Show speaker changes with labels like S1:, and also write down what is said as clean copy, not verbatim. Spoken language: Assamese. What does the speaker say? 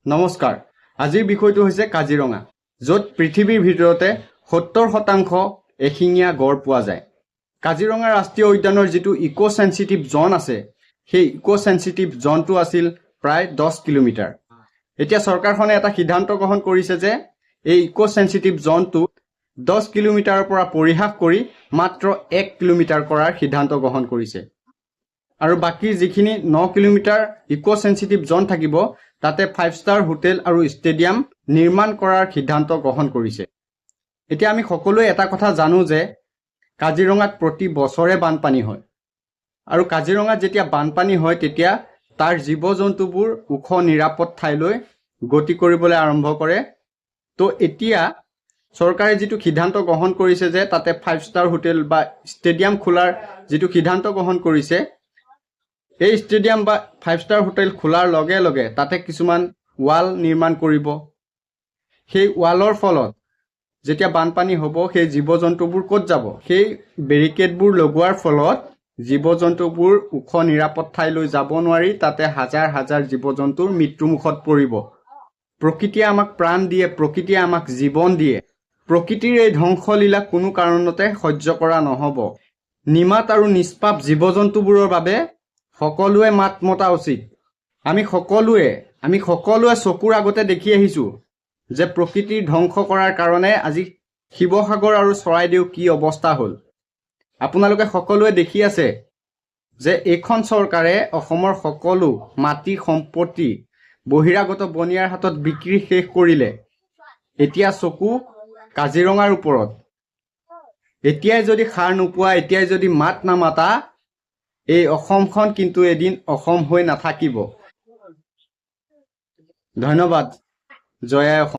S1: নমস্কাৰ আজিৰ বিষয়টো হৈছে কাজিৰঙা য'ত পৃথিৱীৰ ভিতৰতে 70% এশিঙীয়া গড় পোৱা যায় কাজিৰঙা ৰাষ্ট্ৰীয় উদ্যানৰ যেটো ইকো সেনসিটিভ জোন আছে সেই ইকো সেনসিটিভ জোনটো আছিল প্ৰায় 10 কিলোমিটাৰ এতিয়া চৰকাৰখনে এটা সিদ্ধান্ত গ্ৰহণ কৰিছে যে এই ইকো সেনসিটিভ জোনটো 10 কিলোমিটাৰৰ পৰা পৰিহাস কৰি মাত্ৰ 1 কিলোমিটাৰ কৰাৰ সিদ্ধান্ত গ্ৰহণ কৰিছে আৰু বাকি যিখিনি 9 কিলোমিটাৰ ইকো সেনসিটিভ জোন থাকিব তাতে 5 ষ্টাৰ হোটেল আৰু ষ্টেডিয়াম নিৰ্মাণ কৰাৰ সিদ্ধান্ত গ্ৰহণ কৰিছে এতিয়া আমি সকলোৱে এটা কথা জানো যে কাজিৰঙাত প্ৰতি বছৰে বানপানী হয় আৰু কাজিৰঙাত যেতিয়া বানপানী হয় তেতিয়া তাৰ জীৱ-জন্তুবোৰ উখ নিৰাপদ ঠাইলৈ গতি কৰিবলৈ আৰম্ভ কৰে তো এতিয়া চৰকাৰে যেটো সিদ্ধান্ত গ্ৰহণ কৰিছে যে তাতে 5 ষ্টাৰ হোটেল বা ষ্টেডিয়াম খোলাৰ যেটো সিদ্ধান্ত গ্ৰহণ কৰিছে এই ষ্টেডিয়াম বা 5 ষ্টাৰ হোটেল খোলাৰ লগে লগে তাতে কিছুমান ওয়াল নিৰ্মাণ কৰিব সেই ওয়ালৰ ফলত যেতিয়া বানপানী হ'ব সেই জীৱ-জন্তুবোৰ ক'ত যাব সেই বেৰিকেডবোৰ লগোৱাৰ ফলত জীৱ-জন্তুবোৰ উখ নিৰাপদ ঠাইলৈ যাব নোৱাৰি তাতে হাজাৰ হাজাৰ জীৱ-জন্তুৰ মৃত্যুমুখত পৰিব প্ৰকৃতিয়ে আমাক প্ৰাণ দিয়ে প্ৰকৃতিয়ে আমাক জীৱন দিয়ে প্ৰকৃতিৰ এই ধ্বংসলীলা কোনো কাৰণতে সহ্য কৰা নহব নিমাত আৰু নিষ্পাপ জীৱ-জন্তুবোৰৰ বাবে সকলোৱে মাত মতা উচিত আমি সকলোৱে চকুৰ আগতে দেখি আহিছো যে প্ৰকৃতিৰ ধ্বংস কৰাৰ কাৰণে আজি শিৱসাগৰ আৰু চৰাইদেউ কি অৱস্থা হ'ল আপোনালোকে সকলোৱে দেখি আছে যে এইখন চৰকাৰে অসমৰ সকলো মাটি সম্পত্তি বহিৰাগত বনিয়াৰ হাতত বিক্ৰী শেষ কৰিলে এতিয়া চকু কাজিৰঙাৰ ওপৰত এতিয়াই যদি খাৰ নোপোৱা এতিয়াই যদি মাত নামাতা এই অসমখন কিন্তু এদিন অসম হৈ নাথাকিব ধন্যবাদ জয় আই অসম